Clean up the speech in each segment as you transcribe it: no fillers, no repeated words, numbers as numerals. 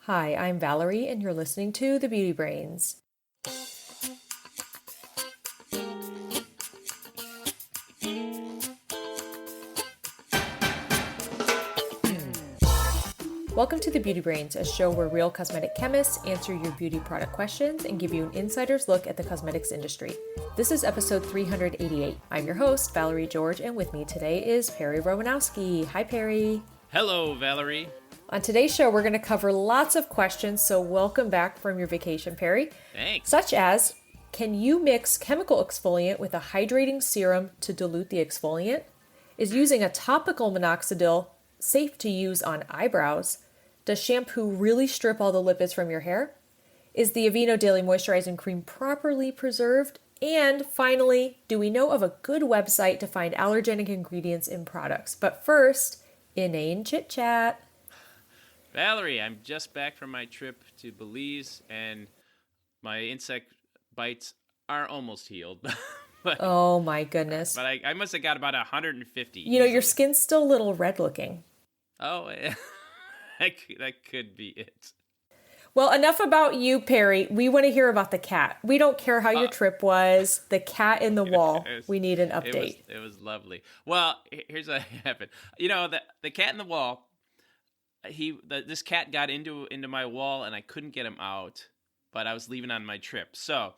Hi, I'm Valerie, and you're listening to The Beauty Brains. Welcome to The Beauty Brains, a show where real cosmetic chemists answer your beauty product questions and give you an insider's look at the cosmetics industry. This is episode 388. I'm your host, Valerie George, and with me today is Perry Romanowski. Hi, Perry. Hello, Valerie. On today's show, we're going to cover lots of questions, so welcome back from your vacation, Perry. Thanks. Such as, can you mix chemical exfoliant with a hydrating serum to dilute the exfoliant? Is using a topical minoxidil safe to use on eyebrows? Does shampoo really strip all the lipids from your hair? Is the Aveeno Daily Moisturizing Cream properly preserved? And finally, do we know of a good website to find allergenic ingredients in products? But first, inane chit chat. Valerie, I'm just back from my trip to Belize, and my insect bites are almost healed. Oh my goodness. But I must have got about 150. You know, your skin's still a little red looking. Oh, that could be it. Well, enough about you, Perry. We want to hear about the cat. We don't care how your trip was. The cat in the wall. We need an update. It was lovely. Well, here's what happened. You know, the cat in the wall, this cat got into my wall, and I couldn't get him out, but I was leaving on my trip. So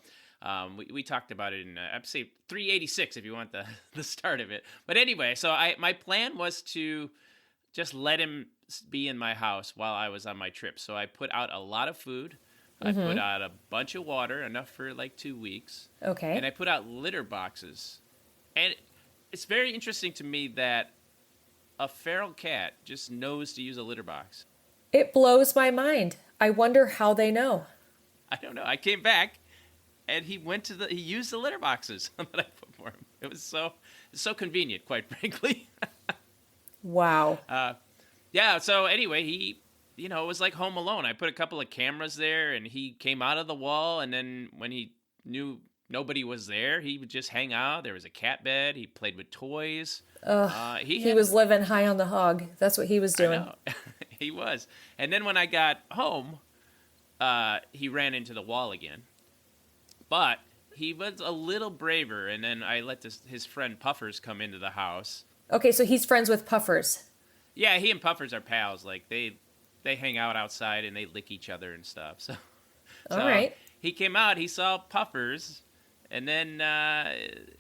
we talked about it in episode 386 if you want the start of it. But anyway, so my plan was to just let him be in my house while I was on my trip. So I put out a lot of food. I put out a bunch of water, enough for like 2 weeks. Okay. And I put out litter boxes. And it's very interesting to me that a feral cat just knows to use a litter box. It blows my mind. I wonder how they know. I don't know. I came back, and he used the litter boxes that I put for him. It was so convenient, quite frankly. Wow. Yeah. So anyway, it was like Home Alone. I put a couple of cameras there, and he came out of the wall, and then when he knew nobody was there, he would just hang out. There was a cat bed. He played with toys. He was living high on the hog. That's what he was doing. I know. He was. And then when I got home, he ran into the wall again. But he was a little braver, and then I let his friend Puffers come into the house. Okay, so he's friends with Puffers. Yeah, he and Puffers are pals. Like, they hang out outside, and they lick each other and stuff. So All right. He came out, he saw Puffers, and then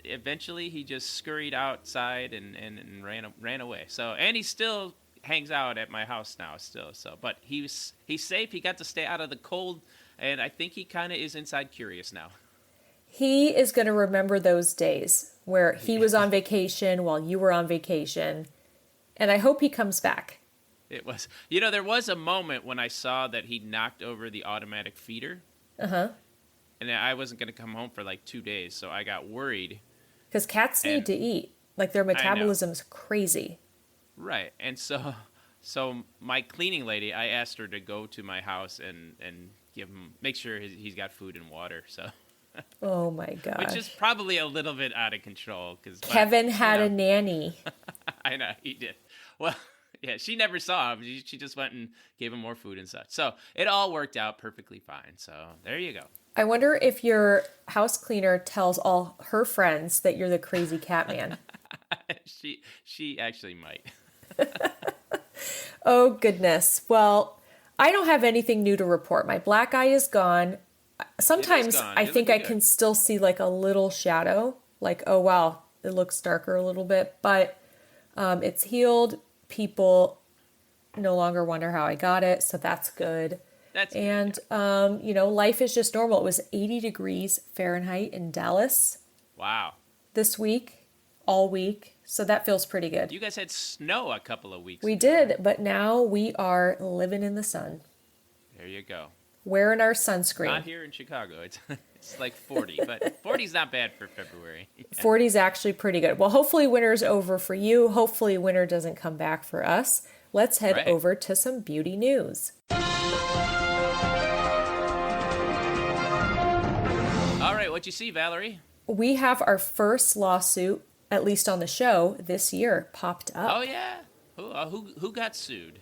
eventually he just scurried outside and ran away. So, and he still hangs out at my house now still. So, but he's safe. He got to stay out of the cold, and I think he kind of is inside curious now. He is going to remember those days where he was on vacation while you were on vacation, and I hope he comes back. It was, there was a moment when I saw that he knocked over the automatic feeder. Uh-huh. And I wasn't going to come home for like 2 days, so I got worried. Because cats need to eat. Like, their metabolism is crazy. Right. And so my cleaning lady, I asked her to go to my house and make sure he's got food and water. So. Oh, my gosh. Which is probably a little bit out of control. Kevin had a nanny. I know, he did. Well, yeah, she never saw him. She just went and gave him more food and such. So it all worked out perfectly fine. So there you go. I wonder if your house cleaner tells all her friends that you're the crazy cat man. She actually might. Oh, goodness. Well, I don't have anything new to report. My black eye is gone. Sometimes I think I can still see like a little shadow. Like, oh, wow, it looks darker a little bit. But it's healed. People no longer wonder how I got it. So that's good. Life is just normal. It was 80 degrees Fahrenheit in Dallas. Wow. This week, all week. So that feels pretty good. You guys had snow a couple of weeks ago. We did, but now we are living in the sun. There you go. Wearing our sunscreen. Not here in Chicago. It's like 40, but 40's not bad for February. 40's actually pretty good. Well, hopefully winter's over for you. Hopefully winter doesn't come back for us. Let's head over to some beauty news. All right, what'd you see, Valerie? We have our first lawsuit, at least on the show, this year popped up. Oh, yeah? Who got sued?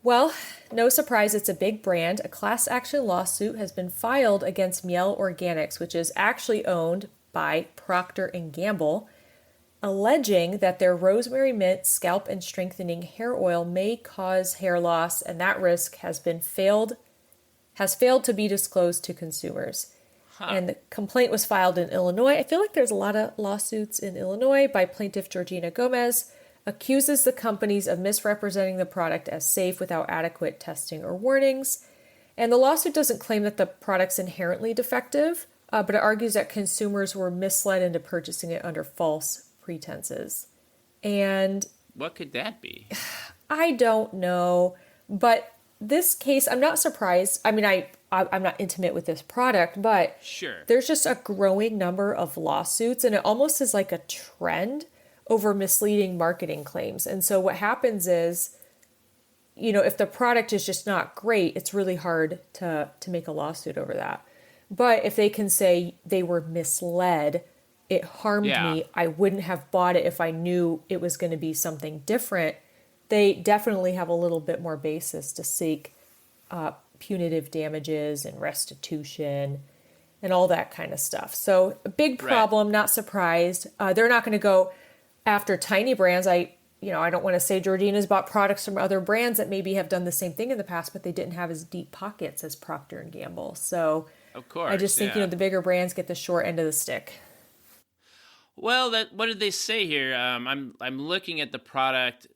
Well, no surprise, it's a big brand. A class action lawsuit has been filed against Miele Organics, which is actually owned by Procter and Gamble, alleging that their rosemary mint scalp and strengthening hair oil may cause hair loss, and that risk has failed to be disclosed to consumers. And the complaint was filed in Illinois. I feel like there's a lot of lawsuits in Illinois by plaintiff Georgina Gomez, accuses the companies of misrepresenting the product as safe without adequate testing or warnings. And the lawsuit doesn't claim that the product's inherently defective, but it argues that consumers were misled into purchasing it under false pretenses. And What could that be? I don't know, but this case, I'm not surprised. I mean, I'm not intimate with this product, but Sure. there's just a growing number of lawsuits, and it almost is like a trend over misleading marketing claims. And so what happens is, if the product is just not great, it's really hard to make a lawsuit over that. But if they can say they were misled, it harmed me, I wouldn't have bought it if I knew it was going to be something different, they definitely have a little bit more basis to seek punitive damages and restitution and all that kind of stuff. So a big problem, not surprised. They're not going to go after tiny brands. I don't want to say Georgina's bought products from other brands that maybe have done the same thing in the past, but they didn't have as deep pockets as Procter and Gamble. So Of course. I just think, the bigger brands get the short end of the stick. Well, what did they say here? I'm looking at the product.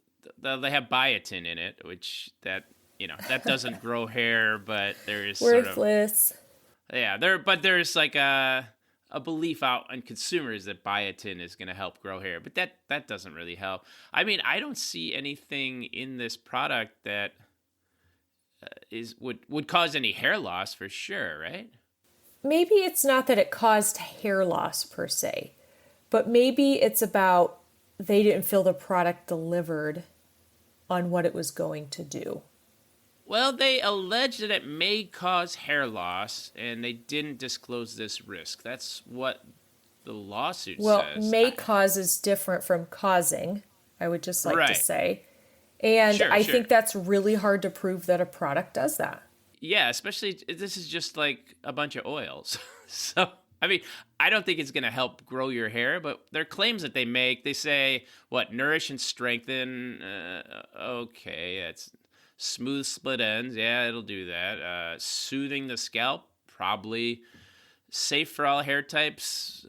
They have biotin in it, which that doesn't grow hair, but there is Worthless. there's like a belief out on consumers that biotin is going to help grow hair, but that doesn't really help. I mean, I don't see anything in this product that would cause any hair loss for sure, right? Maybe it's not that it caused hair loss per se, but maybe it's about they didn't feel the product delivered on what it was going to do. Well, they allege that it may cause hair loss, and they didn't disclose this risk. That's what the lawsuit says. Well, may cause is different from causing, I would just like to say. And I think that's really hard to prove that a product does that. Yeah, especially this is just like a bunch of oils. So, I mean, I don't think it's going to help grow your hair, but their claims that they make, they say, nourish and strengthen. Okay, that's smooth split ends. Yeah, it'll do that. Soothing the scalp, probably. Safe for all hair types.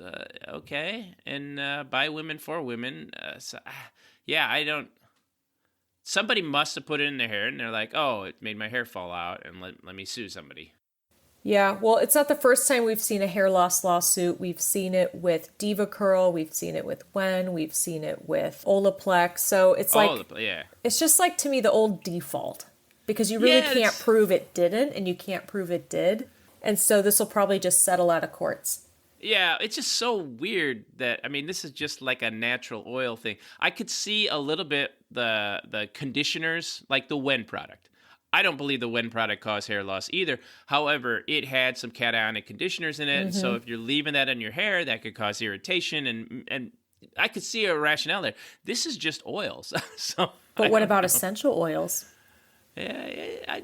Okay. And by women for women. I don't. Somebody must have put it in their hair, and they're like, oh, it made my hair fall out, and let me sue somebody. Yeah, well, it's not the first time we've seen a hair loss lawsuit. We've seen it with Diva Curl. We've seen it with Wen. We've seen it with Olaplex. So it's it's just like, to me, the old default. Because you really can't prove it didn't, and you can't prove it did. And so this will probably just settle out of courts. Yeah, it's just so weird that, I mean, this is just like a natural oil thing. I could see a little bit the conditioners, like the Wen product. I don't believe the Wen product caused hair loss either. However, it had some cationic conditioners in it. Mm-hmm. So if you're leaving that in your hair, that could cause irritation. And I could see a rationale there. This is just oils. But what about essential oils? Yeah,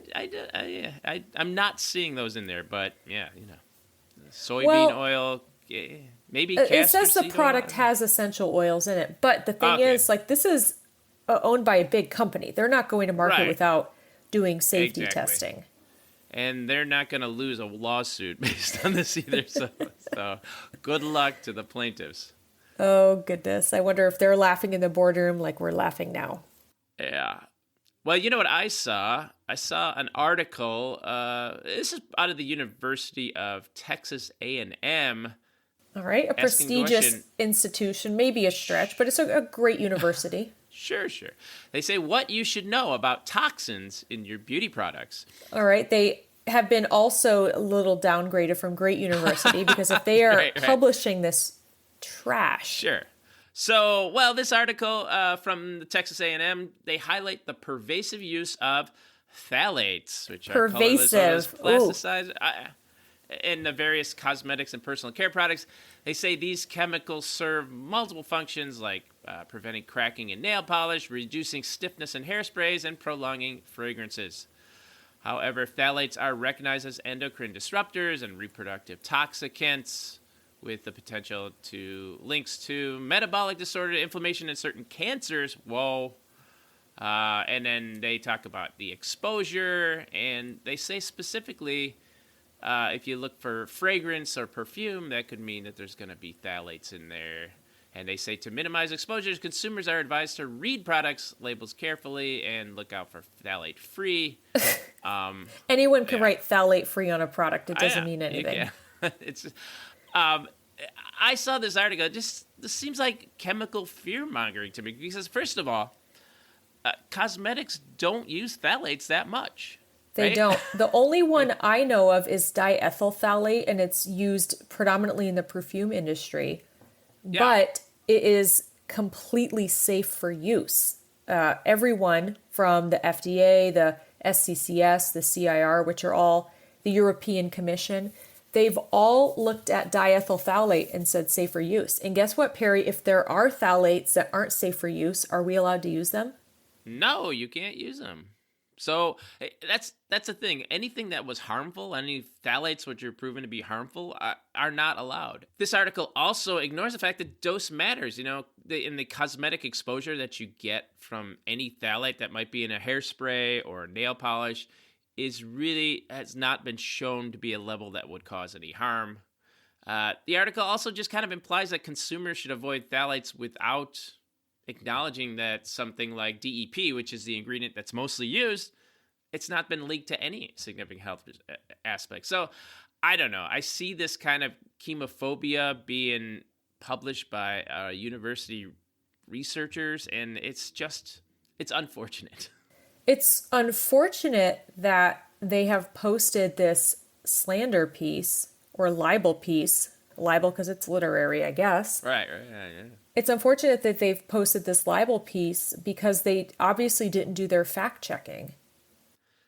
I'm not seeing those in there, but soybean oil, maybe castor it says the product has essential oils in it, but the thing is, this is owned by a big company. They're not going to market without doing safety testing. And they're not going to lose a lawsuit based on this either, so good luck to the plaintiffs. Oh, goodness. I wonder if they're laughing in the boardroom like we're laughing now. Yeah. Well, you know what I saw? I saw an article. This is out of the University of Texas A&M. All right, a prestigious institution, maybe a stretch, but it's a great university. Sure. They say what you should know about toxins in your beauty products. All right, they have been also a little downgraded from great university because if they are publishing this trash. Sure. So, this article from the Texas A&M, they highlight the pervasive use of phthalates, which are colorless plasticized in the various cosmetics and personal care products. They say these chemicals serve multiple functions like preventing cracking in nail polish, reducing stiffness in hairsprays, and prolonging fragrances. However, phthalates are recognized as endocrine disruptors and reproductive toxicants with the potential to links to metabolic disorder, inflammation, and certain cancers. Whoa. And then they talk about the exposure, and they say specifically, if you look for fragrance or perfume, that could mean that there's going to be phthalates in there. And they say to minimize exposures, consumers are advised to read products labels carefully and look out for phthalate-free. Anyone can write phthalate-free on a product. It doesn't mean anything. It's. I saw this article. This seems like chemical fear-mongering to me because, first of all, cosmetics don't use phthalates that much. They right? don't. The only one I know of is diethyl phthalate, and it's used predominantly in the perfume industry. Yeah. But it is completely safe for use. Everyone from the FDA, the SCCS, the CIR, which are all the European Commission, they've all looked at diethyl phthalate and said safe for use. And guess what, Perry? If there are phthalates that aren't safe for use, are we allowed to use them? No, you can't use them. So that's the thing. Anything that was harmful, any phthalates which are proven to be harmful, are not allowed. This article also ignores the fact that dose matters. You know, in the cosmetic exposure that you get from any phthalate that might be in a hairspray or a nail polish has not been shown to be a level that would cause any harm. The article also just kind of implies that consumers should avoid phthalates without acknowledging that something like DEP, which is the ingredient that's mostly used, it's not been linked to any significant health aspect. So I don't know. I see this kind of chemophobia being published by university researchers, and it's unfortunate. It's unfortunate that they have posted this slander piece or libel piece. Libel because it's literary, I guess. Right, yeah. It's unfortunate that they've posted this libel piece because they obviously didn't do their fact checking.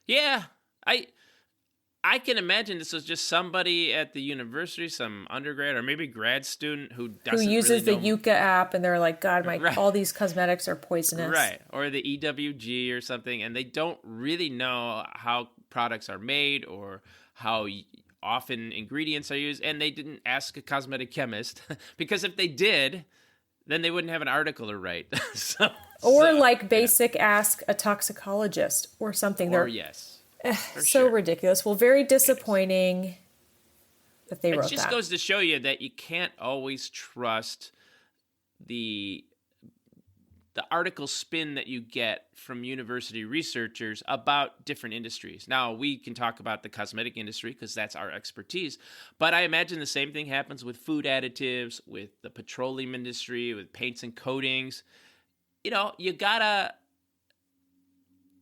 Yeah, I can imagine this was just somebody at the university, some undergrad or maybe grad student who uses really the Yucca app, and they're like, God, all these cosmetics are poisonous. Right, or the EWG or something, and they don't really know how products are made or how often ingredients are used, and they didn't ask a cosmetic chemist because if they did, then they wouldn't have an article to write. Ask a toxicologist or something. Yes. So ridiculous. Well, very disappointing that they wrote that. It just goes to show you that you can't always trust the article spin that you get from university researchers about different industries. Now, we can talk about the cosmetic industry because that's our expertise, but I imagine the same thing happens with food additives, with the petroleum industry, with paints and coatings. You know, you gotta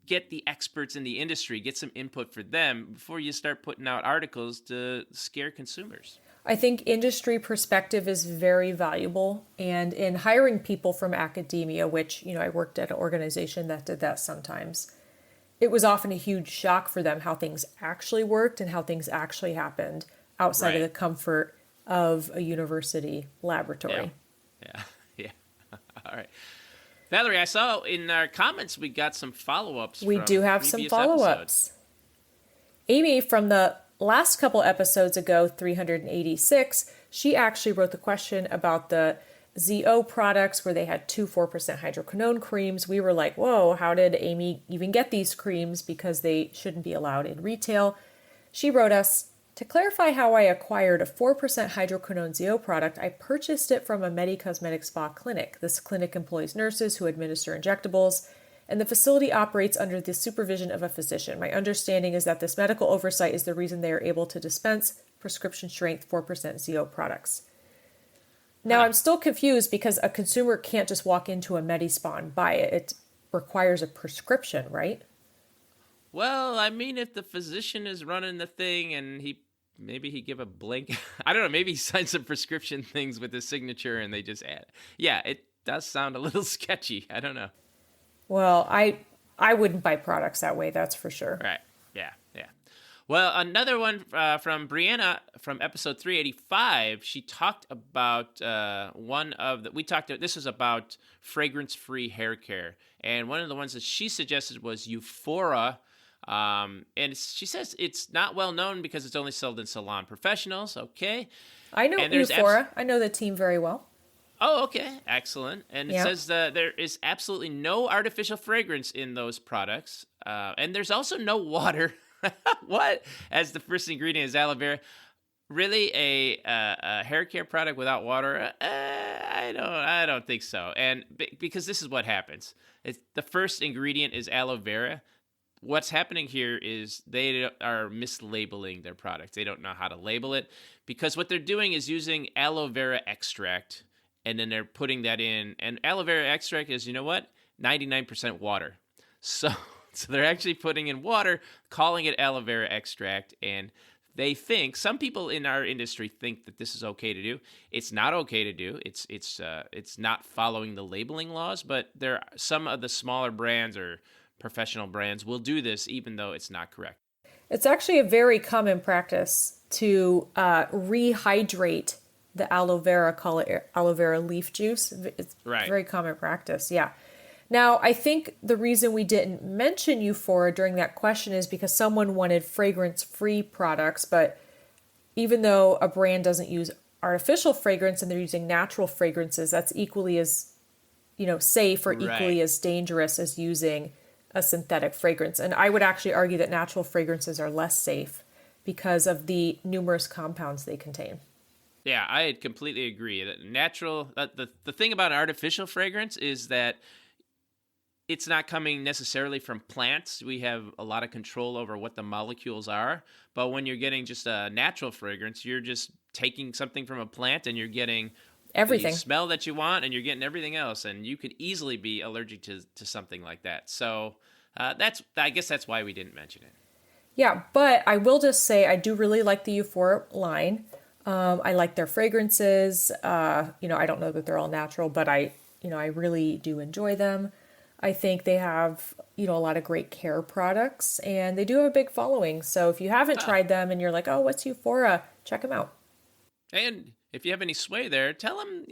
get the experts in the industry, get some input for them before you start putting out articles to scare consumers. I think industry perspective is very valuable. And in hiring people from academia, which, I worked at an organization that did that sometimes, it was often a huge shock for them how things actually worked and how things actually happened outside of the comfort of a university laboratory. Yeah. All right. Valerie, I saw in our comments we got some follow-ups. We do have some follow-ups. Amy, from the last couple episodes ago, 386, she actually wrote the question about the ZO products where they had 4% hydroquinone creams. We were like, whoa, how did Amy even get these creams? Because they shouldn't be allowed in retail. She wrote us, to clarify how I acquired a 4% hydroquinone ZO product, I purchased it from a Medi-Cosmetic spa clinic. This clinic employs nurses who administer injectables, and the facility operates under the supervision of a physician. My understanding is that this medical oversight is the reason they are able to dispense prescription strength 4% ZO products. Now, I'm still confused because a consumer can't just walk into a Medi-Spa and buy it. It requires a prescription, right? Well, I mean, if the physician is running the thing and maybe he give a blank, I don't know, maybe he signs some prescription things with his signature and they just add. Yeah, it does sound a little sketchy. I don't know. Well, I wouldn't buy products that way, that's for sure. Right. Yeah. Well, another one from Brianna from episode 385. She talked about this was about fragrance-free hair care. And one of the ones that she suggested was Euphora. And she says it's not well known because it's only sold in salon professionals. Okay. I know Euphora. I know the team very well. Oh, okay. Excellent. And it says that there is absolutely no artificial fragrance in those products. And there's also no water. What? As the first ingredient is aloe vera. Really, a hair care product without water? I don't think so. And because this is what happens. The first ingredient is aloe vera. What's happening here is they are mislabeling their product. They don't know how to label it because what they're doing is using aloe vera extract, and then they're putting that in. And aloe vera extract is, 99% water. So they're actually putting in water, calling it aloe vera extract, and they think, some people in our industry think that this is okay to do. It's not okay to do. It's not following the labeling laws, but some of the smaller brands or professional brands will do this even though it's not correct. It's actually a very common practice to rehydrate the aloe vera, call it aloe vera leaf juice. It's very common practice, yeah. Now, I think the reason we didn't mention Euphora during that question is because someone wanted fragrance-free products, but even though a brand doesn't use artificial fragrance and they're using natural fragrances, that's equally as, safe or equally as dangerous as using a synthetic fragrance. And I would actually argue that natural fragrances are less safe because of the numerous compounds they contain. Yeah, I completely agree. That the thing about artificial fragrance is that it's not coming necessarily from plants. We have a lot of control over what the molecules are. But when you're getting just a natural fragrance, you're just taking something from a plant and you're getting everything, the smell that you want, and you're getting everything else. And you could easily be allergic to something like that. So I guess that's why we didn't mention it. Yeah, but I will just say I do really like the Euphora line. I like their fragrances. I don't know that they're all natural, but I really do enjoy them. I think they have, a lot of great care products, and they do have a big following. So if you haven't tried them and you're like, oh, what's Euphora? Check them out. And if you have any sway there, tell them,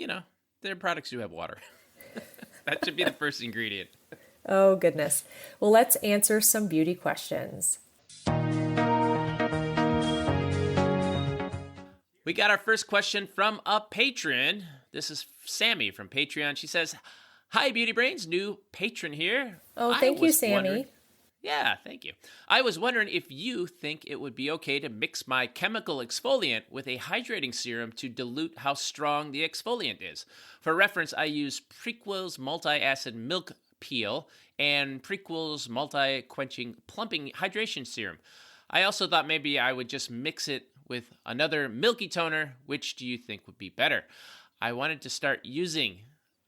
their products do have water. That should be the first ingredient. Oh, goodness. Well, let's answer some beauty questions. We got our first question from a patron. This is Sammy from Patreon. She says, hi, Beauty Brains, new patron here. Oh, thank you, Sammy. Yeah, thank you. I was wondering if you think it would be okay to mix my chemical exfoliant with a hydrating serum to dilute how strong the exfoliant is. For reference, I use Prequel's multi-acid milk peel and Prequel's multi-quenching plumping hydration serum. I also thought maybe I would just mix it with another milky toner. Which do you think would be better? I wanted to start using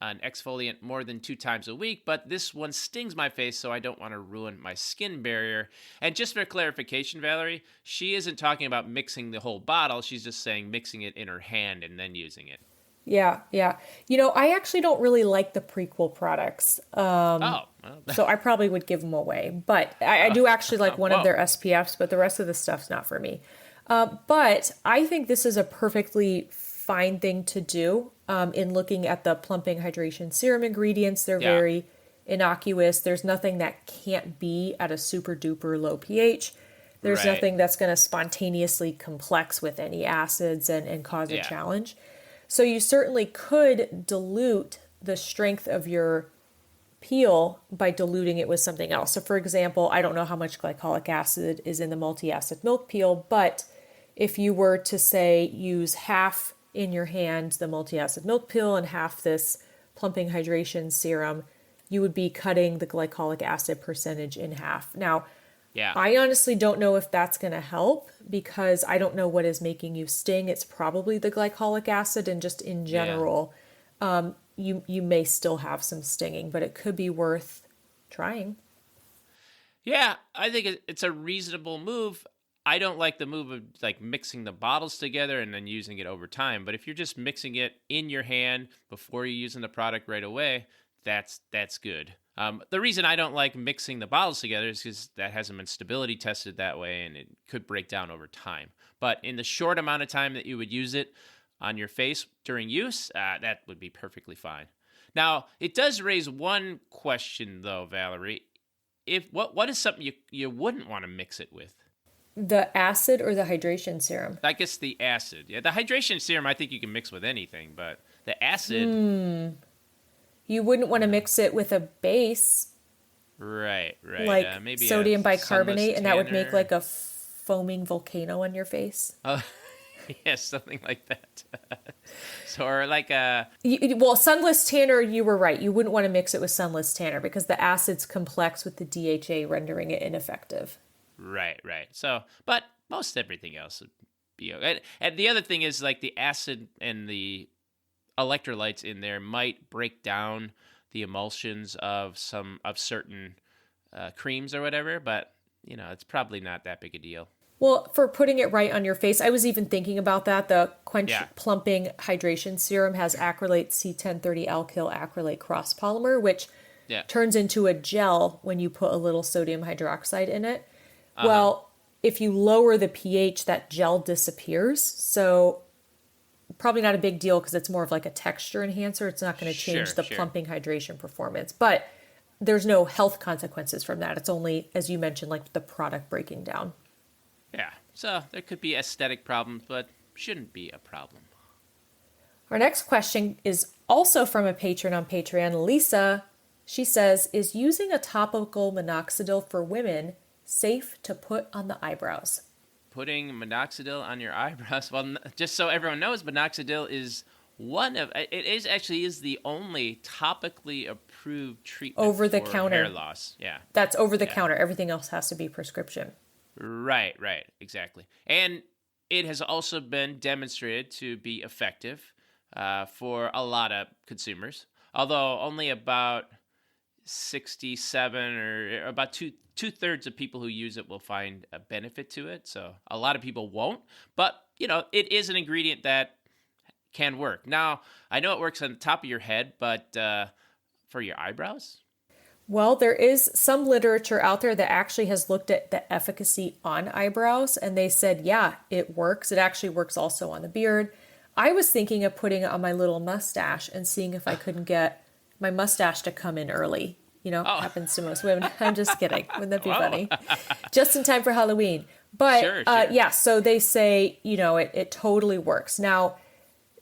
an exfoliant more than 2 times a week, but this one stings my face, so I don't want to ruin my skin barrier. And just for clarification, Valerie, she isn't talking about mixing the whole bottle. She's just saying mixing it in her hand and then using it. Yeah. I actually don't really like the Prequel products. So I probably would give them away. But I do actually like one of their SPFs, but the rest of the stuff's not for me. But I think this is a perfectly fine thing to do. In looking at the plumping hydration serum ingredients, they're very innocuous. There's nothing that can't be at a super duper low pH. There's nothing that's going to spontaneously complex with any acids and cause a challenge. So you certainly could dilute the strength of your peel by diluting it with something else. So for example, I don't know how much glycolic acid is in the multi-acid milk peel, but if you were to say use half in your hand the multi-acid milk peel and half this plumping hydration serum, you would be cutting the glycolic acid percentage in half. Now, I honestly don't know if that's going to help because I don't know what is making you sting. It's probably the glycolic acid, and just in general, you may still have some stinging, but it could be worth trying. Yeah, I think it's a reasonable move. I don't like the move of like mixing the bottles together and then using it over time. But if you're just mixing it in your hand before you're using the product right away, that's good. The reason I don't like mixing the bottles together is because that hasn't been stability tested that way, and it could break down over time. But in the short amount of time that you would use it on your face during use, that would be perfectly fine. Now, it does raise one question, though, Valerie. What is something you wouldn't want to mix it with? The acid or the hydration serum? I guess the acid. Yeah, the hydration serum I think you can mix with anything, but the acid... You wouldn't want to mix it with a base. Right. Like maybe sodium bicarbonate, and that would make tanner. like a foaming volcano on your face. Oh, yes, something like that. So, or like a... Well, sunless tanner, you were right. You wouldn't want to mix it with sunless tanner because the acid's complex with the DHA, rendering it ineffective. Right. So, but most everything else would be okay. And the other thing is like the acid and the electrolytes in there might break down the emulsions of certain creams or whatever, but it's probably not that big a deal. Well, for putting it right on your face, I was even thinking about that. The Quench Yeah. Plumping Hydration Serum has acrylate C1030 alkyl acrylate cross polymer, which turns into a gel when you put a little sodium hydroxide in it. Well, if you lower the pH, that gel disappears. So probably not a big deal because it's more of like a texture enhancer. It's not going to change the plumping hydration performance, but there's no health consequences from that. It's only, as you mentioned, like the product breaking down. Yeah. So there could be aesthetic problems, but shouldn't be a problem. Our next question is also from a patron on Patreon, Lisa. She says, is using a topical minoxidil for women safe to put on the eyebrows? Putting minoxidil on your eyebrows. Well, just so everyone knows, minoxidil is the only topically approved treatment over the for counter hair loss. Yeah. That's over the counter. Everything else has to be prescription. Right, exactly. And it has also been demonstrated to be effective for a lot of consumers, although only about 67 or about two-thirds of people who use it will find a benefit to it. So a lot of people won't, but it is an ingredient that can work. Now, I know it works on the top of your head, but for your eyebrows? Well, there is some literature out there that actually has looked at the efficacy on eyebrows, and they said, yeah, it works. It actually works also on the beard. I was thinking of putting it on my little mustache and seeing if I couldn't get my mustache to come in early. Happens to most women. I'm just kidding. Wouldn't that be funny? Just in time for Halloween. But sure. Yeah, so they say, it totally works. Now,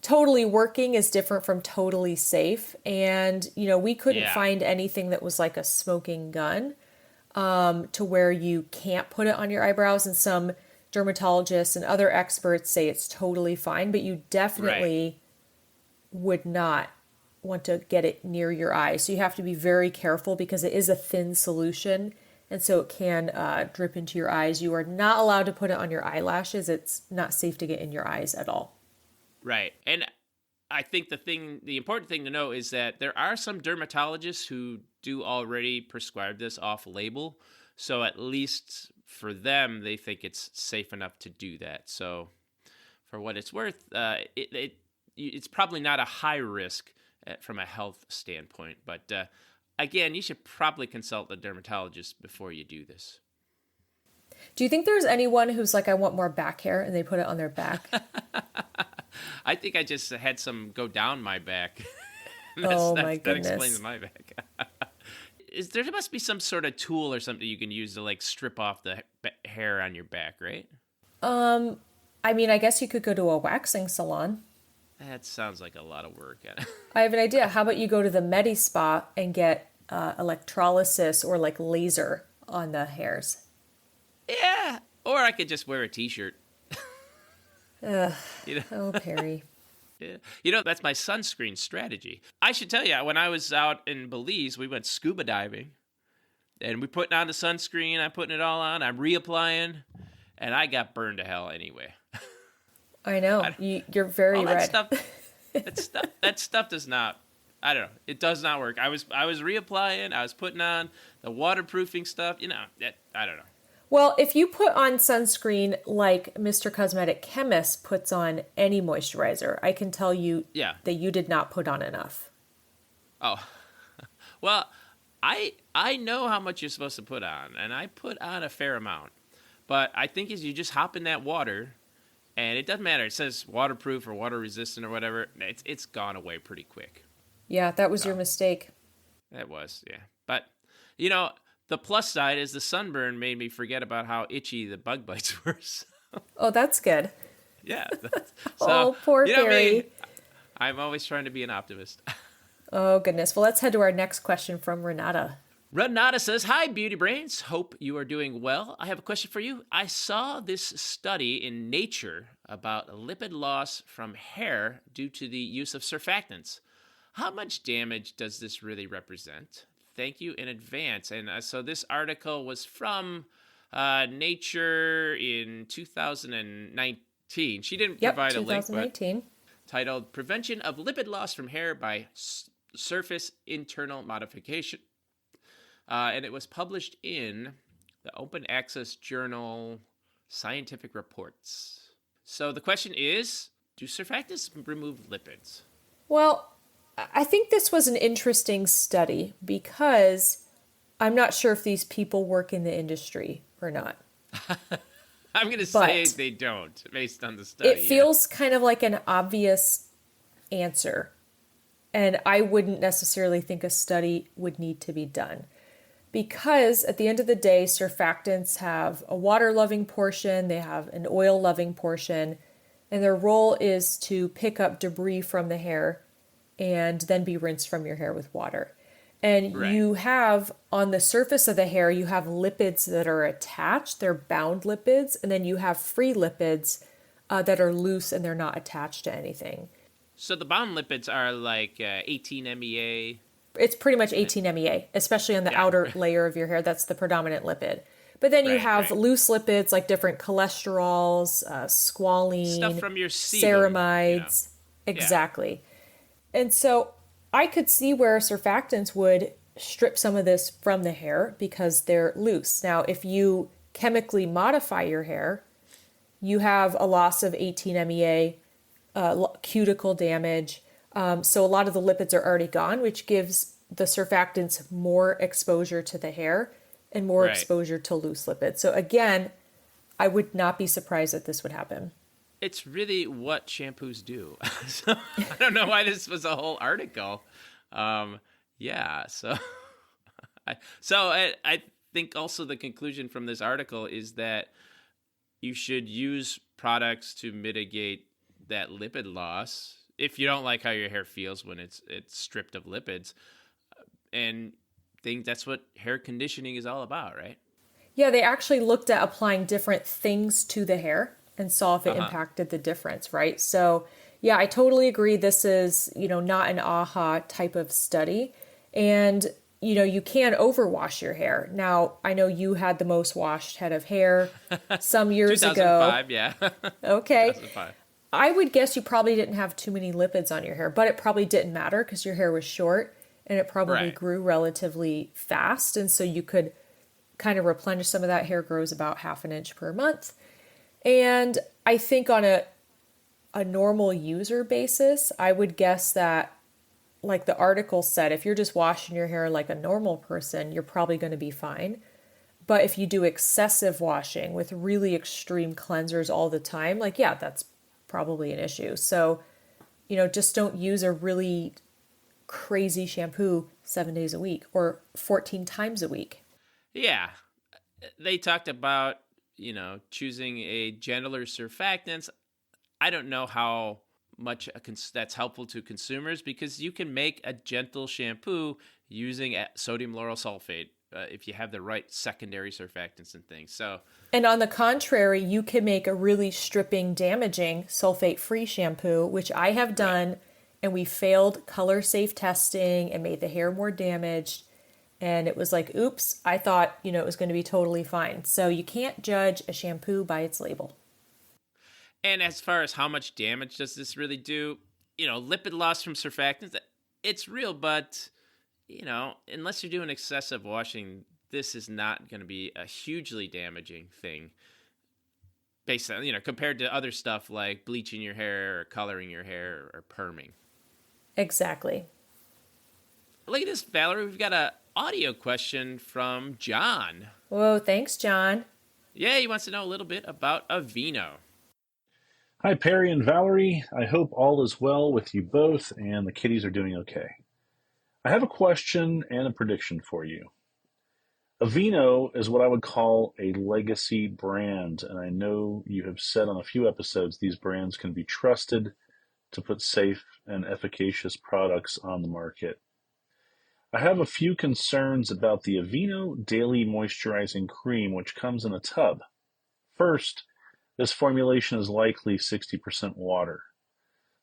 totally working is different from totally safe. And, we couldn't find anything that was like a smoking gun to where you can't put it on your eyebrows. And some dermatologists and other experts say it's totally fine, but you definitely would not want to get it near your eyes. So you have to be very careful because it is a thin solution. And so it can drip into your eyes. You are not allowed to put it on your eyelashes. It's not safe to get in your eyes at all. Right. And I think the important thing to know is that there are some dermatologists who do already prescribe this off label. So at least for them, they think it's safe enough to do that. So for what it's worth, it's probably not a high risk from a health standpoint. But again, you should probably consult a dermatologist before you do this. Do you think there's anyone who's like, I want more back hair, and they put it on their back? I think I just had some go down my back. My goodness. That explains my back. There must be some sort of tool or something you can use to like strip off the hair on your back, right? I mean, I guess you could go to a waxing salon. That sounds like a lot of work. I have an idea. How about you go to the Medi Spa and get electrolysis or like laser on the hairs? Yeah, or I could just wear a t-shirt. Oh, Perry. Yeah. That's my sunscreen strategy. I should tell you, when I was out in Belize, we went scuba diving, and we putting on the sunscreen. I'm putting it all on. I'm reapplying, and I got burned to hell anyway. I know. You're very red. That stuff does not. I don't know. It does not work. I was reapplying. I was putting on the waterproofing stuff. I don't know. Well, if you put on sunscreen like Mr. Cosmetic Chemist puts on any moisturizer, I can tell you that you did not put on enough. Oh, well, I know how much you're supposed to put on, and I put on a fair amount. But I think as you just hop in that water, and it doesn't matter. It says waterproof or water resistant or whatever. It's gone away pretty quick. Yeah, that was So your mistake. that was, yeah. But you know, the plus side is the sunburn made me forget about how itchy the bug bites were. So, Oh, that's good. yeah. So Oh, poor you know fairy. me. I'm always trying to be an optimist. Oh, goodness. Well, let's head to our next question from Renata. Renata says, "Hi, Beauty Brains. Hope you are doing well. I have a question for you. I saw this study in Nature about lipid loss from hair due to the use of surfactants. How much damage does this really represent? Thank you in advance." And so this article was from Nature in 2019. She didn't Yep, provide a link, but 2019. titled "Prevention of Lipid Loss from Hair by Surface Internal Modification." And it was published in the open access journal Scientific Reports. So the question is, do surfactants remove lipids? Well, I think this was an interesting study because I'm not sure if these people work in the industry or not. I'm going to say they don't, based on the study. It feels kind of like an obvious answer. And I wouldn't necessarily think a study would need to be done. Because at the end of the day, surfactants have a water-loving portion, they have an oil-loving portion, and their role is to pick up debris from the hair and then be rinsed from your hair with water. And you have, on the surface of the hair, you have lipids that are attached, they're bound lipids, and then you have free lipids that are loose and they're not attached to anything. So the bound lipids are like 18 MEA. It's pretty much 18 MEA, especially on the outer layer of your hair. That's the predominant lipid. But then you have loose lipids like different cholesterols, squalene, stuff from your sebum, ceramides. Exactly. And so I could see where surfactants would strip some of this from the hair because they're loose. Now, if you chemically modify your hair, you have a loss of 18 MEA, cuticle damage. So a lot of the lipids are already gone, which gives the surfactants more exposure to the hair and more exposure to loose lipids. So again, I would not be surprised that this would happen. It's really what shampoos do. So I don't know why this was a whole article. So I think also the conclusion from this article is that you should use products to mitigate that lipid loss if you don't like how your hair feels when it's stripped of lipids. And think that's what hair conditioning is all about, right? Yeah, they actually looked at applying different things to the hair and saw if it impacted the difference, right? So yeah, I totally agree. This is, not an aha type of study. And, you can overwash your hair. Now, I know you had the most washed head of hair some years ago. 2005, yeah. Okay. 2005. I would guess you probably didn't have too many lipids on your hair, but it probably didn't matter because your hair was short and it probably grew relatively fast. And so you could kind of replenish some of that. Hair grows about 1/2 inch per month. And I think on a normal user basis, I would guess that, like the article said, if you're just washing your hair like a normal person, you're probably going to be fine. But if you do excessive washing with really extreme cleansers all the time, that's probably an issue. So, just don't use a really crazy shampoo 7 days a week or 14 times a week. Yeah. They talked about, choosing a gentler surfactants. I don't know how much that's helpful to consumers because you can make a gentle shampoo using sodium lauryl sulfate if you have the right secondary surfactants and things. So, and on the contrary, you can make a really stripping, damaging sulfate-free shampoo, which I have done, and we failed color safe testing and made the hair more damaged. And it was like, oops, I thought, it was going to be totally fine. So you can't judge a shampoo by its label. And as far as how much damage does this really do, lipid loss from surfactants, it's real, but, unless you're doing excessive washing, this is not going to be a hugely damaging thing based on, compared to other stuff like bleaching your hair or coloring your hair or perming. Exactly. Look at this, Valerie. We've got audio question from John. Whoa, thanks, John. Yeah, he wants to know a little bit about Aveeno. Hi, Perry and Valerie. I hope all is well with you both and the kitties are doing okay. I have a question and a prediction for you. Aveeno is what I would call a legacy brand, and I know you have said on a few episodes these brands can be trusted to put safe and efficacious products on the market. I have a few concerns about the Aveeno Daily Moisturizing Cream, which comes in a tub. First, this formulation is likely 60% water.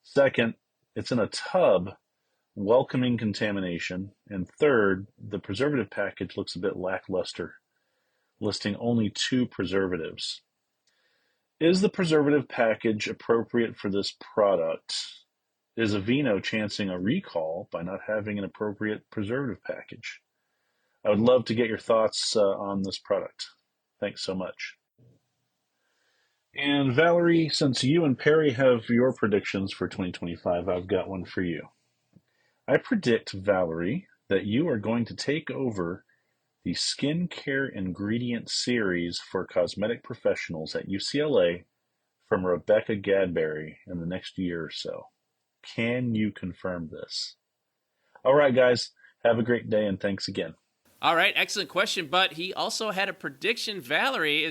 Second, it's in a tub, welcoming contamination. And third, the preservative package looks a bit lackluster, listing only 2 preservatives. Is the preservative package appropriate for this product? Is Aveeno chancing a recall by not having an appropriate preservative package? I would love to get your thoughts on this product. Thanks so much. And Valerie, since you and Perry have your predictions for 2025, I've got one for you. I predict, Valerie, that you are going to take over the skincare ingredient series for cosmetic professionals at UCLA from Rebecca Gadberry in the next year or so. Can you confirm this? All right, guys, have a great day and thanks again. All right, excellent question. But he also had a prediction. Valerie,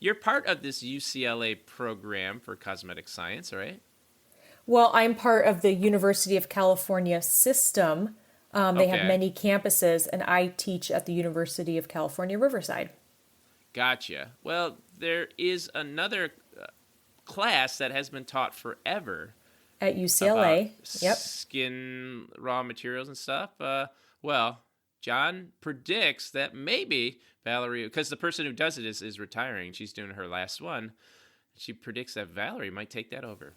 you're part of this UCLA program for cosmetic science, right? Well, I'm part of the University of California system. They have many campuses, and I teach at the University of California, Riverside. Gotcha. Well, there is another class that has been taught forever at UCLA. Yep. Skin raw materials and stuff. John predicts that maybe Valerie, because the person who does it is retiring. She's doing her last one. She predicts that Valerie might take that over.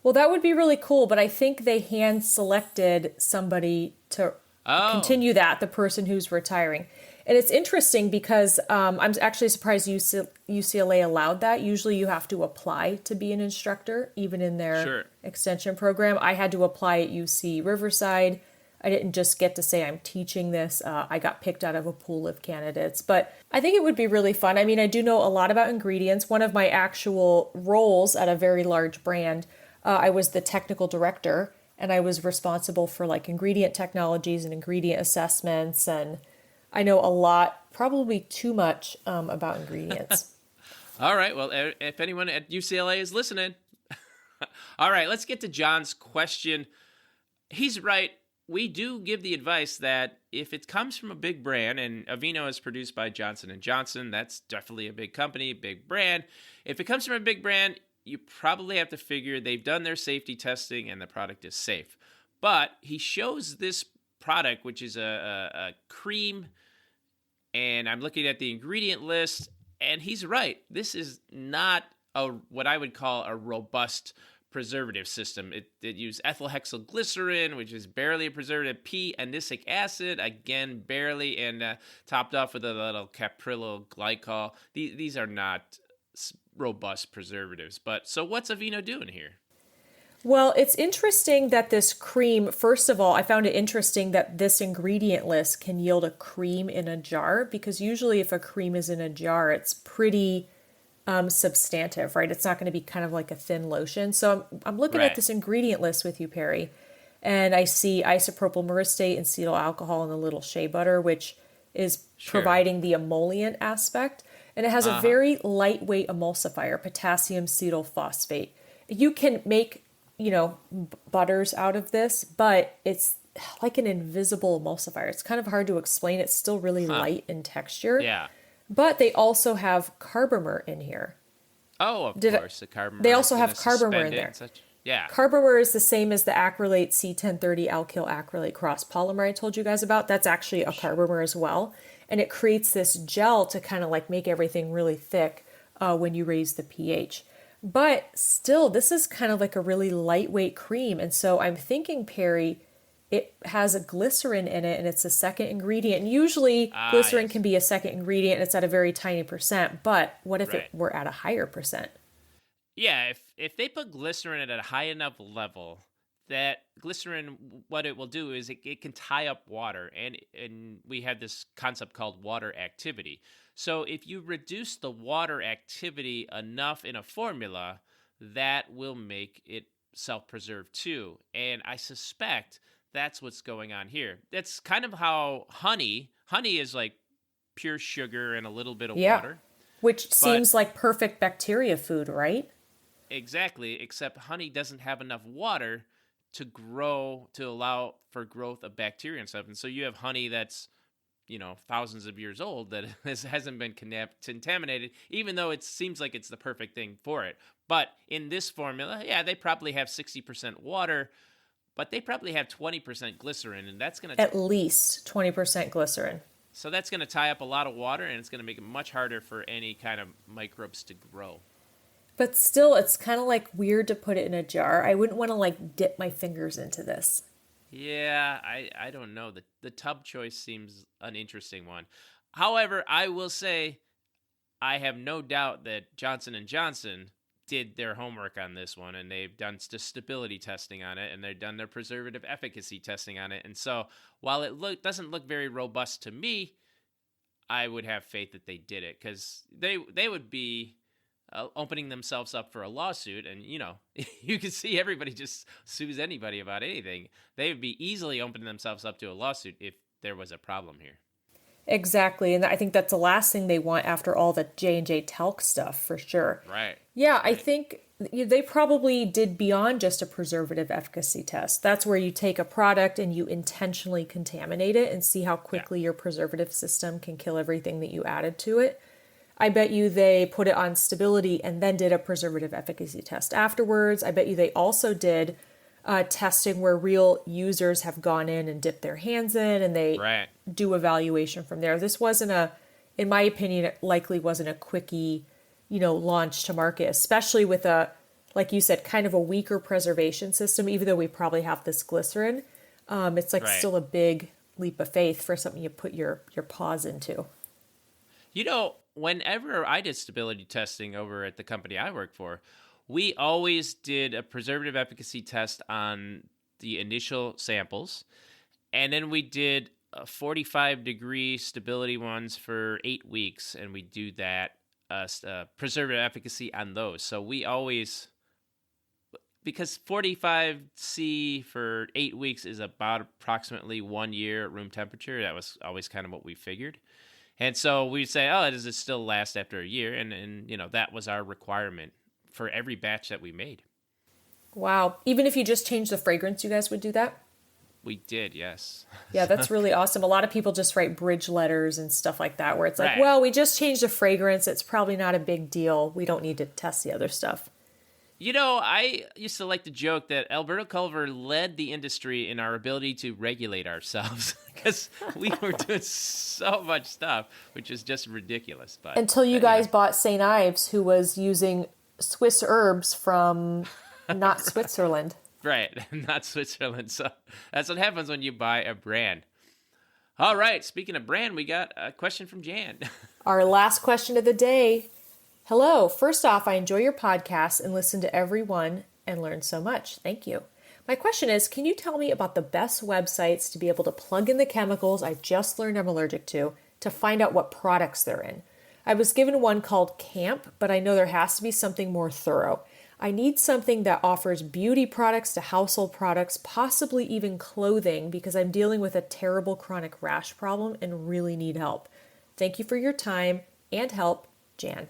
Well, that would be really cool, but I think they hand-selected somebody to continue that, the person who's retiring. And it's interesting because I'm actually surprised UCLA allowed that. Usually you have to apply to be an instructor, even in their extension program. I had to apply at UC Riverside. I didn't just get to say I'm teaching this. I got picked out of a pool of candidates. But I think it would be really fun. I mean, I do know a lot about ingredients. One of my actual roles at a very large brand, I was the technical director, and I was responsible for like ingredient technologies and ingredient assessments. And I know a lot, probably too much about ingredients. All right. Well, if anyone at UCLA is listening. All right, let's get to John's question. He's right. We do give the advice that if it comes from a big brand, and Aveeno is produced by Johnson & Johnson, that's definitely a big company, big brand. If it comes from a big brand, you probably have to figure they've done their safety testing and the product is safe. But he shows this product, which is a cream, and I'm looking at the ingredient list, and he's right. This is not what I would call a robust preservative system. It used ethyl hexyl glycerin, which is barely a preservative, P-anisic acid, again barely, and topped off with a little caprylyl glycol. These are not robust preservatives. But so what's Aveeno doing here? Well, it's interesting that this cream, first of all, I found it interesting that this ingredient list can yield a cream in a jar, because usually if a cream is in a jar, it's pretty substantive, right? It's not going to be kind of like a thin lotion. So I'm looking at this ingredient list with you, Perry, and I see isopropyl myristate and cetyl alcohol in a little shea butter, which is providing the emollient aspect. And it has a very lightweight emulsifier, potassium cetyl phosphate. You can make, butters out of this, but it's like an invisible emulsifier. It's kind of hard to explain. It's still really light in texture. Yeah. But they also have carbomer in here. Oh, of course, the carbomer. They also have carbomer in there. Yeah. Carbomer is the same as the acrylate C1030 alkyl acrylate cross polymer I told you guys about. That's actually a carbomer as well. And it creates this gel to kind of like make everything really thick when you raise the pH. But still, this is kind of like a really lightweight cream. And so I'm thinking, Perry, it has a glycerin in it and it's a second ingredient. And usually glycerin can be a second ingredient and it's at a very tiny percent. But what if it were at a higher percent? Yeah, if they put glycerin at a high enough level that glycerin, what it will do is it can tie up water, and we have this concept called water activity. So if you reduce the water activity enough in a formula, that will make it self-preserve too. And I suspect that's what's going on here. That's kind of how honey is like pure sugar and a little bit of water. Which But seems like perfect bacteria food, right? exactly, except honey doesn't have enough water to grow, to allow for growth of bacteria and stuff. And so you have honey that's, thousands of years old that hasn't been contaminated, even though it seems like it's the perfect thing for it. But in this formula, yeah, they probably have 60% water, but they probably have 20% glycerin, and that's going to... At least 20% glycerin. So that's going to tie up a lot of water, and it's going to make it much harder for any kind of microbes to grow. But still, it's kind of like weird to put it in a jar. I wouldn't want to like dip my fingers into this. Yeah, I don't know. The tub choice seems an interesting one. However, I will say I have no doubt that Johnson & Johnson did their homework on this one, and they've done stability testing on it, and they've done their preservative efficacy testing on it. And so while it doesn't look very robust to me, I would have faith that they did it, because they would be opening themselves up for a lawsuit, and you can see everybody just sues anybody about anything. They would be easily opening themselves up to a lawsuit if there was a problem here. Exactly, and I think that's the last thing they want after all the J&J talc stuff, for sure. Right. Yeah, Right. I think they probably did beyond just a preservative efficacy test. That's where you take a product and you intentionally contaminate it and see how quickly your preservative system can kill everything that you added to it. I bet you they put it on stability and then did a preservative efficacy test afterwards. I bet you they also did testing where real users have gone in and dipped their hands in, and they do evaluation from there. This wasn't in my opinion, it likely wasn't a quickie, launch to market, especially with like you said, kind of a weaker preservation system, even though we probably have this glycerin. It's like still a big leap of faith for something you put your paws into. Whenever I did stability testing over at the company I work for, we always did a preservative efficacy test on the initial samples, and then we did 45-degree stability ones for 8 weeks, and we do that preservative efficacy on those. So we always, because 45C for 8 weeks is about approximately 1 year at room temperature. That was always kind of what we figured. And so we'd say, does it still last after a year? And that was our requirement for every batch that we made. Wow. Even if you just change the fragrance, you guys would do that? We did, yes. Yeah, that's really awesome. A lot of people just write bridge letters and stuff like that, where it's like, well, we just changed the fragrance. It's probably not a big deal. We don't need to test the other stuff. I used to like to joke that Alberto Culver led the industry in our ability to regulate ourselves, because we were doing so much stuff, which is just ridiculous. But until you guys bought St. Ives, who was using Swiss herbs from not Switzerland. Right, not Switzerland. So that's what happens when you buy a brand. All right, speaking of brand, we got a question from Jan. Our last question of the day. Hello. First off, I enjoy your podcast and listen to every one and learn so much. Thank you. My question is, can you tell me about the best websites to be able to plug in the chemicals I just learned I'm allergic to find out what products they're in? I was given one called Camp, but I know there has to be something more thorough. I need something that offers beauty products to household products, possibly even clothing, because I'm dealing with a terrible chronic rash problem and really need help. Thank you for your time and help, Jan.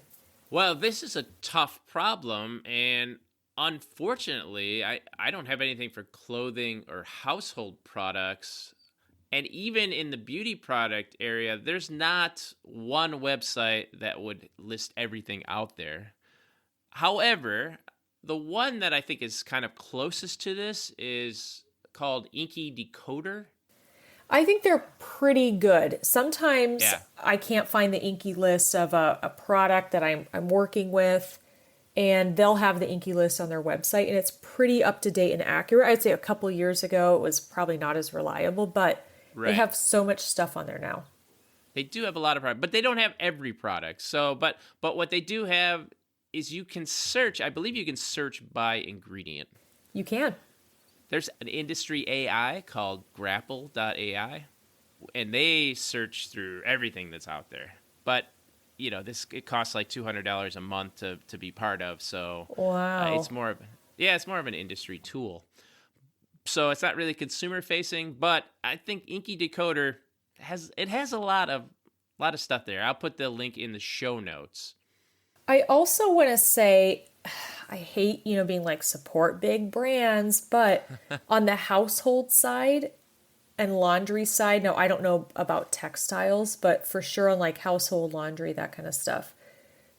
Well, this is a tough problem, and unfortunately, I don't have anything for clothing or household products. And even in the beauty product area, there's not one website that would list everything out there. However, the one that I think is kind of closest to this is called Inky Decoder. I think they're pretty good. Sometimes I can't find the Inky list of a product that I'm working with, and they'll have the Inky list on their website, and it's pretty up to date and accurate. I'd say a couple years ago it was probably not as reliable, but they have so much stuff on there now. They do have a lot of products, but they don't have every product. So, but what they do have is you can search. I believe you can search by ingredient. You can. there's an industry AI called Grapple.ai, and they search through everything that's out there. But it costs like $200 a month to be part of. So Wow. it's more of an industry tool. So it's not really consumer facing, but I think Inky Decoder has a lot of stuff there. I'll put the link in the show notes. I also want to say, I hate, being like support big brands, but on the household side and laundry side, now I don't know about textiles, but for sure on like household laundry, that kind of stuff.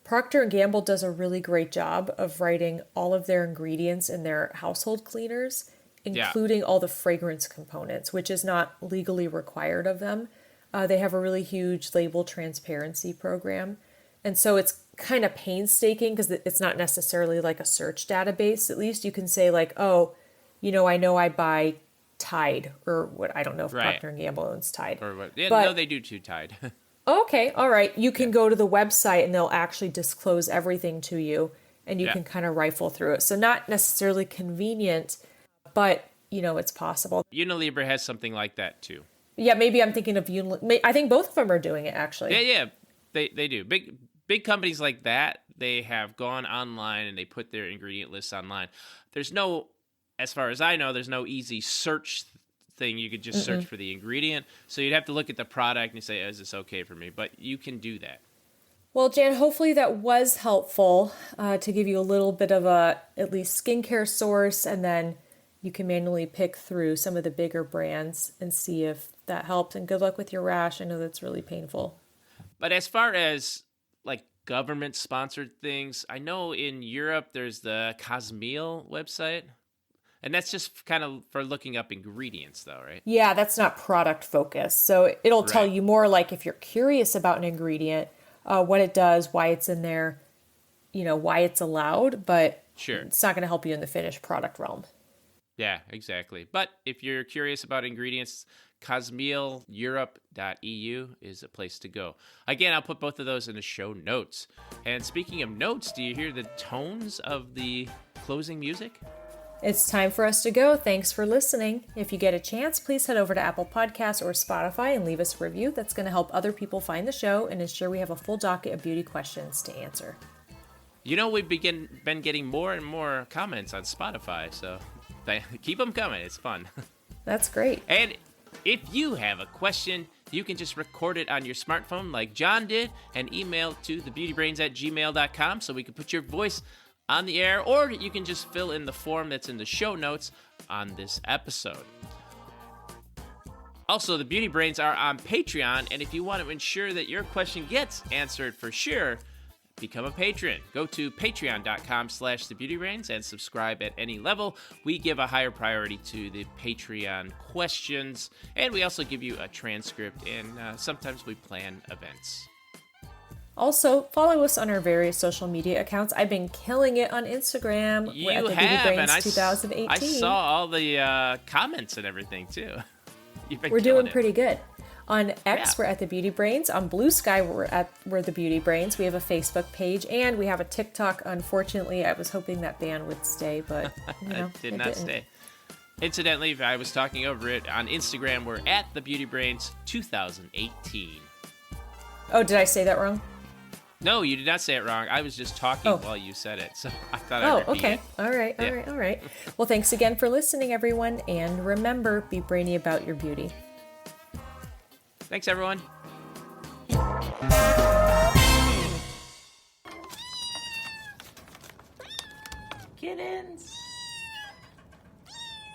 Procter & Gamble does a really great job of writing all of their ingredients in their household cleaners, including all the fragrance components, which is not legally required of them. They have a really huge label transparency program. And so it's kind of painstaking because it's not necessarily like a search database. At least you can say like, oh, I know I buy Tide or what. I don't know if Procter & Gamble owns Tide. Or what? Yeah, no, they do too, Tide. Okay, all right. You can go to the website and they'll actually disclose everything to you and you can kind of rifle through it. So not necessarily convenient, but, it's possible. Unilever has something like that too. Yeah, maybe I'm thinking of Unilever. I think both of them are doing it actually. Yeah, they do. Big companies like that, they have gone online and they put their ingredient lists online. As far as I know, there's no easy search thing. You could just search for the ingredient. So you'd have to look at the product and say, is this okay for me? But you can do that. Well, Jan, hopefully that was helpful to give you a little bit of at least skincare source, and then you can manually pick through some of the bigger brands and see if that helped. And good luck with your rash. I know that's really painful. But as far as like government-sponsored things, I know in Europe there's the Cosmeal website. And that's just kind of for looking up ingredients, though, right? Yeah, that's not product focused. So it'll tell you more like if you're curious about an ingredient, what it does, why it's in there, why it's allowed, but it's not going to help you in the finished product realm. Yeah, exactly. But if you're curious about ingredients, cosmealeurope.eu is a place to go. Again, I'll put both of those in the show notes. And speaking of notes, do you hear the tones of the closing music? It's time for us to go. Thanks for listening. If you get a chance, please head over to Apple Podcasts or Spotify and leave us a review. That's going to help other people find the show and ensure we have a full docket of beauty questions to answer. We've been getting more and more comments on Spotify, so keep them coming. It's fun. That's great. And if you have a question, you can just record it on your smartphone like John did and email to thebeautybrains@gmail.com so we can put your voice on the air, or you can just fill in the form that's in the show notes on this episode. Also, the Beauty Brains are on Patreon, and if you want to ensure that your question gets answered for sure, become a patron. Go to patreon.com/thebeautybrains and subscribe at any level. We give a higher priority to the Patreon questions, and we also give you a transcript, and sometimes we plan events. Also, follow us on our various social media accounts. I've been killing it on Instagram. We're at the Beauty Brains 2018. I saw all the comments and everything, too. We're doing pretty good. On X, we're at the Beauty Brains. On Blue Sky, we're the Beauty Brains. We have a Facebook page, and we have a TikTok. Unfortunately, I was hoping that ban would stay, but it did not stay. Incidentally, I was talking over it. On Instagram, we're at the Beauty Brains 2018. Oh, did I say that wrong? No, you did not say it wrong. I was just talking while you said it, so I thought I'd repeat it. All right. Well, thanks again for listening, everyone, and remember, be brainy about your beauty. Thanks, everyone. Kittens.